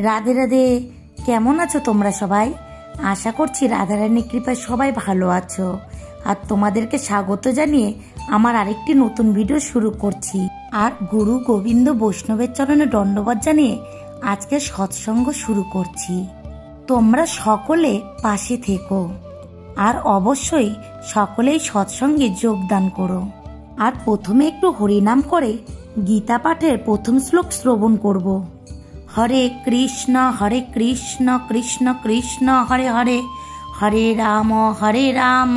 রাধে রাধে। কেমন আছো তোমরা সবাই? আশা করছি রাধারানীর কৃপায় সবাই ভালো আছো। আর তোমাদেরকে স্বাগত জানিয়ে আমার আরেকটি নতুন ভিডিও শুরু করছি। আর গুরু গোবিন্দ বৈষ্ণবের চরণে দণ্ডবত জানিয়ে আজকে সৎসঙ্গ শুরু করছি। তোমরা সকলে পাশে থেকো আর অবশ্যই সকলেই সৎসঙ্গে যোগদান করো। আর প্রথমে একটু হরিনাম করে গীতা পাঠের প্রথম শ্লোক শ্রবণ করব। হরে কৃষ্ণ কৃষ্ণ কৃষ্ণ হরে হরে, হরে রাম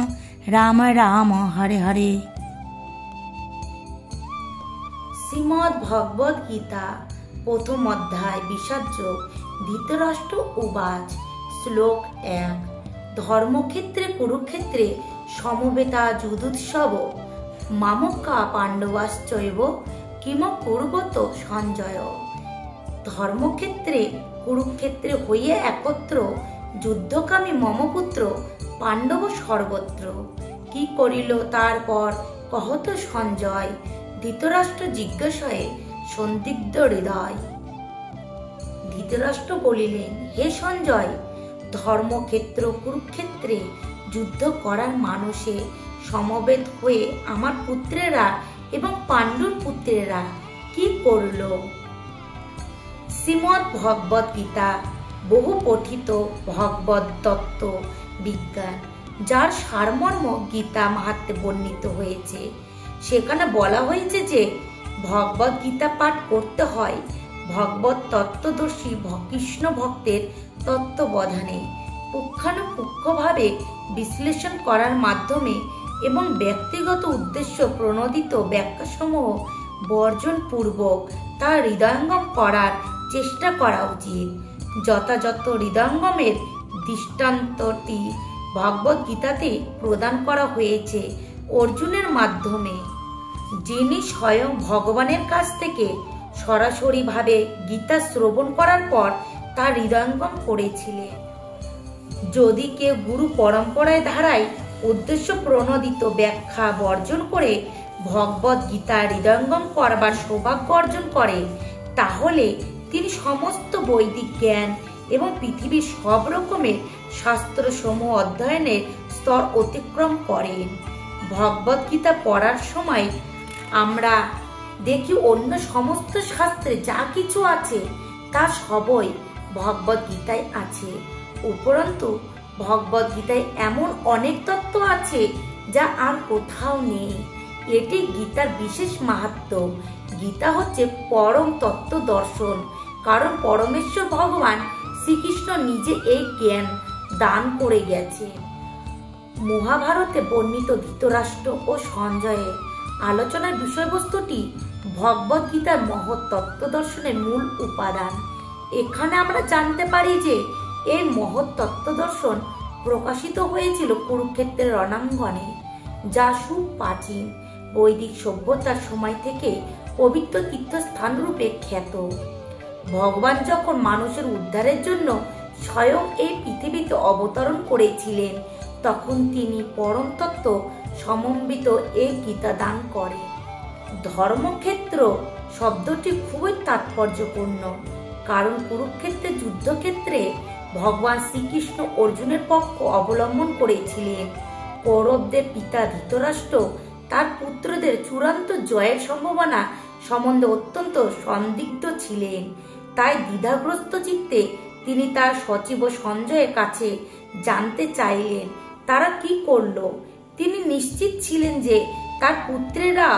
রাম রাম হরে হরে। শ্রীমদ্ ভগবদ গীতা প্রথম অধ্যায় বিষাদযোগ। ধৃতরাষ্ট্র উবাচ। শ্লোক 1। ধর্মক্ষেত্রে কুরুক্ষেত্রে সমবেতা যুধুৎসব মামকা পাণ্ডবাশ্চৈব কিম কুর্বত সঞ্জয়। ধর্মক্ষেত্রে কুরুক্ষেত্রে হইয়ে একত্র যুদ্ধকামী মম পুত্র পাণ্ডব সর্বত্র কি করিল তারপর কহত সঞ্জয়। ধৃতরাষ্ট্র জিজ্ঞাসায় সন্দিগ্ধ হৃদয়। ধৃতরাষ্ট্র বলিলেন, হে সঞ্জয়, ধর্মক্ষেত্র কুরুক্ষেত্রে যুদ্ধ করার মানসে সমবেত হয়ে আমার পুত্রেরা এবং পাণ্ডুর পুত্রেরা কি করল? শ্রীমদ্ ভগবদ গীতা বহু পঠিত ভগবদ তত্ত্ব বিজ্ঞান, যার সারমর্ম গীতা মাহাত্ম্যে বর্ণিত হয়েছে। সেখানে বলা হয়েছে যে ভগবদ গীতা পাঠ করতে হয় ভগবত তত্ত্বদর্শী কৃষ্ণ ভক্তের তত্ত্ববধানে, পুঙ্খানুপুঙ্খভাবে বিশ্লেষণ করার মাধ্যমে এবং ব্যক্তিগত উদ্দেশ্য প্রণোদিত ব্যাখ্যাসমূহ বর্জন পূর্বক তা হৃদয়ঙ্গম করার চেষ্টা করা উচিত। যথাযথ হৃদয়ঙ্গমের দৃষ্টান্তটি ভগবদ গীতাতে প্রদান করা হয়েছে অর্জুনের মাধ্যমে, যিনি স্বয়ং ভগবানের কাছ থেকে সরাসরি ভাবে গীতা শ্রবণ করার পর তা হৃদয়ঙ্গম করেছিলেন। যদি কেউ গুরু পরম্পরায় ধারায় উদ্দেশ্য প্রণোদিত ব্যাখ্যা বর্জন করে ভগবদ গীতা হৃদয়ঙ্গম করবার সৌভাগ্য অর্জন করে, তাহলে তিনি সমস্ত বৈদিক জ্ঞান এবং পৃথিবীর সব রকমের শাস্ত্রসমূহ অধ্যয়নের স্তর অতিক্রম করেন। ভগবদ গীতা পড়ার সময় আমরা দেখি অন্য সমস্ত শাস্ত্রে যা কিছু আছে তা সবই ভগবদ গীতায় আছে। উপরন্তু ভগবদ গীতায় এমন অনেক তত্ত্ব আছে যা আর কোথাও নেই। এটি গীতার বিশেষ মাহাত্ম্য। গীতা হচ্ছে পরম তত্ত্ব দর্শন, কারণ পরমেশ্বর ভগবান শ্রীকৃষ্ণ নিজে এই জ্ঞান দান করে গেছে। মহাভারতে বর্ণিত ধৃতরাষ্ট্র ও সঞ্জয়ের আলোচনার বিষয়বস্তুটি ভগবদ গীতার মহৎ তত্ত্ব দর্শনের মূল উপাদান। এখানে আমরা জানতে পারি যে এই মহৎ তত্ত্ব দর্শন প্রকাশিত হয়েছিল কুরুক্ষেত্রের রণাঙ্গনে, যা সুপ্রাচীন বৈদিক সভ্যতার সময় থেকে পবিত্র তীর্থস্থান রূপে খ্যাত। ভগবান যখন মানুষের উদ্ধারের জন্য স্বয়ং এই পৃথিবীতে অবতরণ করেছিলেন, তখন তিনি পরম তত্ত্ব সমন্বিত এই গীতা দান করেন। ধর্মক্ষেত্র শব্দটি খুবই তাৎপর্যপূর্ণ, কারণ কুরুক্ষেত্রের যুদ্ধক্ষেত্রে ভগবান শ্রীকৃষ্ণ অর্জুনের পক্ষ অবলম্বন করেছিলেন। কৌরবদের পিতা ধৃতরাষ্ট্র তার পুত্রদের চূড়ান্ত জয়ের সম্ভাবনা সম্বন্ধে অত্যন্ত সন্দিগ্ধ ছিলেন। তাই দ্বিধাগ্রস্ত চিত্তে তিনি তার সচিব সঞ্জয়ের কাছে জানতে চাইলেন তারা কি করল। তিনি নিশ্চিত ছিলেন যে তার পুত্রেরা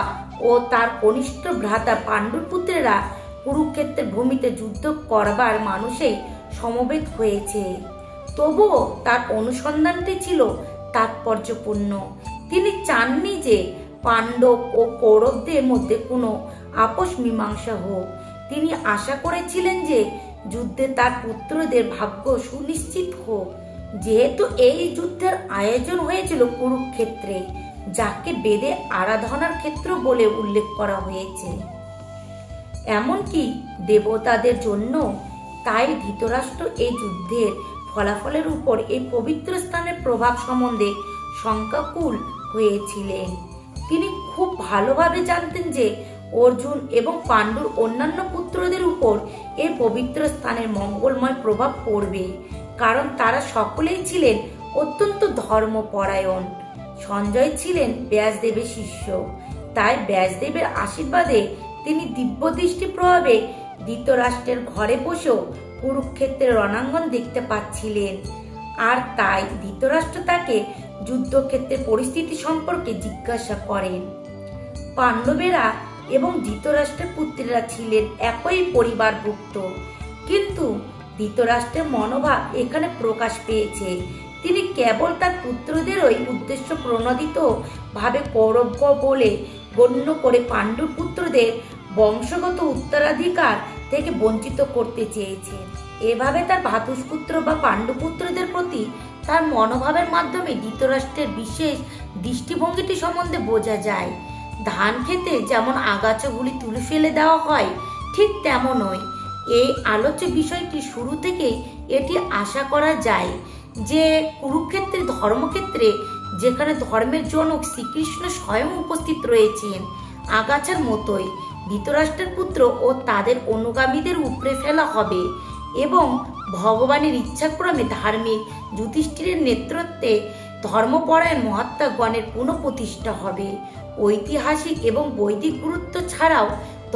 ও তার কনিষ্ঠ ভ্রাতা পাণ্ডুর পুত্রেরা কুরুক্ষেত্রের ভূমিতে যুদ্ধ করবার মানুষেই সমবেত হয়েছে। তবুও তার অনুসন্ধানটি ছিল তাৎপর্যপূর্ণ। তিনি চাননি যে পাণ্ডব ও কৌরবদের মধ্যে কোনো আপোষ মীমাংসা হোক। তিনি আশা করেছিলেন যে যুদ্ধে তার পুত্রদের ভাগ্য সুনিশ্চিত হোক। যেহেতু এই যুদ্ধের আয়োজন হয়েছিল কুরুক্ষেত্রে, যাকে বেদে আরাধনার ক্ষেত্র বলে উল্লেখ করা হয়েছে, এমনকি দেবতাদের জন্য, তাই ধৃতরাষ্ট্র এই যুদ্ধের ফলাফলের উপর এই পবিত্র স্থানের প্রভাব সম্বন্ধে শঙ্কাকুল হয়েছিলেন। তিনি খুব ভালোভাবে জানতেন যে অর্জুন এবং পাণ্ডুর অন্যান্য পুত্রদের উপর এই পবিত্র স্থানের মঙ্গলময় প্রভাব পড়বে, কারণ তারা সকলেই ছিলেন অত্যন্ত ধর্মপরায়ণ। সঞ্জয় ছিলেন ব্যাসদেবের শিষ্য, তাই ব্যাসদেবের আশীর্বাদে তিনি দিব্য দৃষ্টি প্রভাবে ধৃতরাষ্ট্রের ঘরে বসেও কুরুক্ষেত্রের রণাঙ্গন দেখতে পাচ্ছিলেন। আর তাই ধৃতরাষ্ট্র তাকে যুদ্ধক্ষেত্রের পরিস্থিতি সম্পর্কে জিজ্ঞাসা করেন। পাণ্ডবেরা এবং ধৃতরাষ্ট্রের পুত্রেরা ছিলেন একই পরিবারভুক্ত, কিন্তু ধৃতরাষ্ট্রের মনোভাব এখানে প্রকাশ পেয়েছে। তিনি কেবল তার পুত্রদেরই উদ্দেশ্য প্রণোদিত ভাবে কৌরব বলে গণ্য করে পাণ্ডুর পুত্রদের বংশগত উত্তরাধিকার থেকে বঞ্চিত করতে চেয়েছেন। এভাবে তার ভ্রাতুষ্পুত্র বা পাণ্ডুপুত্রদের প্রতি তার মনোভাবের মাধ্যমে ধৃতরাষ্ট্রের বিশেষ দৃষ্টিভঙ্গিটি সম্বন্ধে বোঝা যায়। ধান খেতে যেমন আগাছাগুলি তুলে ফেলে দেওয়া হয়, ঠিক তেমনই এই আলোচ্য বিষয়টি শুরু থেকেই এটি আশা করা যায় যে কুরুক্ষেত্রের ধর্মক্ষেত্রে, যেখানে ধর্মের জনক শ্রীকৃষ্ণ স্বয়ং উপস্থিত রয়েছেন, আগাছার মতোই ধৃতরাষ্ট্রের পুত্র ও তাদের অনুগামীদের উপড়ে ফেলা হবে এবং ভগবানের ইচ্ছাক্রমে ধার্মিক যুধিষ্ঠিরের নেতৃত্বে ধর্মপরায়ণ মহাত্মাগণের পুনঃপ্রতিষ্ঠা হবে। ঐতিহাসিক এবং বৈদিক গুরুত্ব ছাড়াও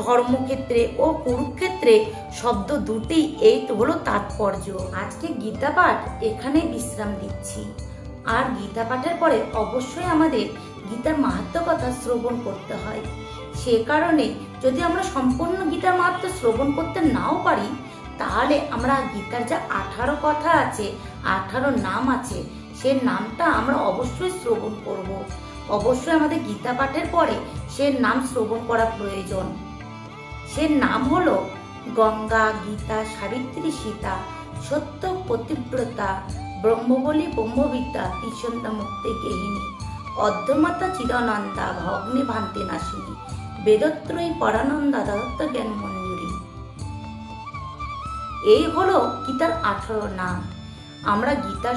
ধর্মক্ষেত্রে ও কুরুক্ষেত্রে শব্দ দুটি এই হলো তাৎপর্য। আজকে গীতা পাঠ এখানে বিশ্রাম দিচ্ছি। আর গীতা পাঠের পরে অবশ্যই আমাদের গীতার মাহাত্ম্য কথা শ্রবণ করতে হয়। সে কারণে যদি আমরা সম্পূর্ণ গীতার মাহাত্ম্য শ্রবণ করতে নাও পারি, তাহলে আমরা গীতার যা 18 কথা আছে, 18 নাম আছে, সে নামটা আমরা অবশ্যই শ্রবণ করব। অবশ্যই আমাদের গীতা পাঠের পরে সে নাম শ্রবণ করা প্রয়োজন। সে নাম হলো গঙ্গা, গীতা, সাবিত্রী, সীতা, সত্য পতিব্রতা, ব্রহ্মবলী, ব্রহ্মবিদ্যা, ত্রিসন্ধ্যা, মুক্তি গেহিনী, অর্ধমাতা, চিদানন্দা, ভগ্নে ভান্তি নাশিনী, বেদত্রয়ী, পরানন্দা, দত্ত জ্ঞান মঞ্জুরি। এই হলো গীতার 18 নাম। আমরা গীতা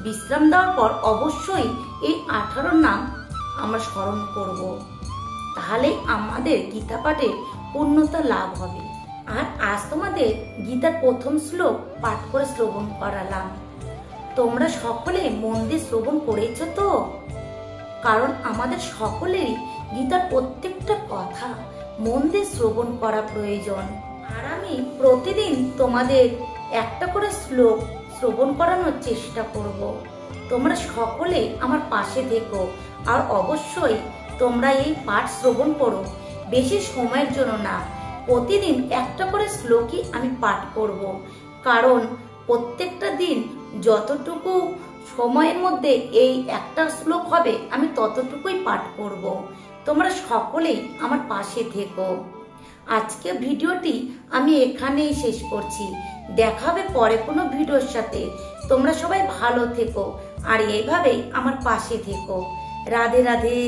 বিশ্রাম দেওয়ার পর অবশ্যই এই 18 নাম আমরা স্মরণ করব, তাহলে আমাদের গীতা পাঠের পূর্ণতা লাভ হবে। আর আজ তোমাদের গীতার প্রথম শ্লোক পাঠ করে শ্রবণ করালাম। তোমরা সকলে মন দিয়ে শ্রবণ করেছ তো? কারণ আমাদের সকলেরই গীতার প্রত্যেকটা কথা মন দিয়ে শ্রবণ করা প্রয়োজন। আর আমি প্রতিদিন তোমাদের একটা করে শ্লোক শ্রবণ করানোর চেষ্টা করব। তোমরা সকলে আমার পাশে থেকো, আর অবশ্যই তোমরা এই পাঠ শ্রবণ করো। বেশি সময়ের জন্য না, প্রতিদিন একটা করে শ্লোকই আমি পাঠ করব, কারণ প্রত্যেকটা দিন যতটুকু সময়ের মধ্যে এই একটা শ্লোক হবে আমি ততটুকুই পাঠ করব। তোমরা সকলেই আমার পাশে থেকো। আজকে ভিডিওটি আমি এখানেই শেষ করছি। দেখা হবে পরে কোনো ভিডিওর সাথে। তোমরা সবাই ভালো থেকো আর এইভাবেই আমার পাশে থেকো। রাধে রাধে।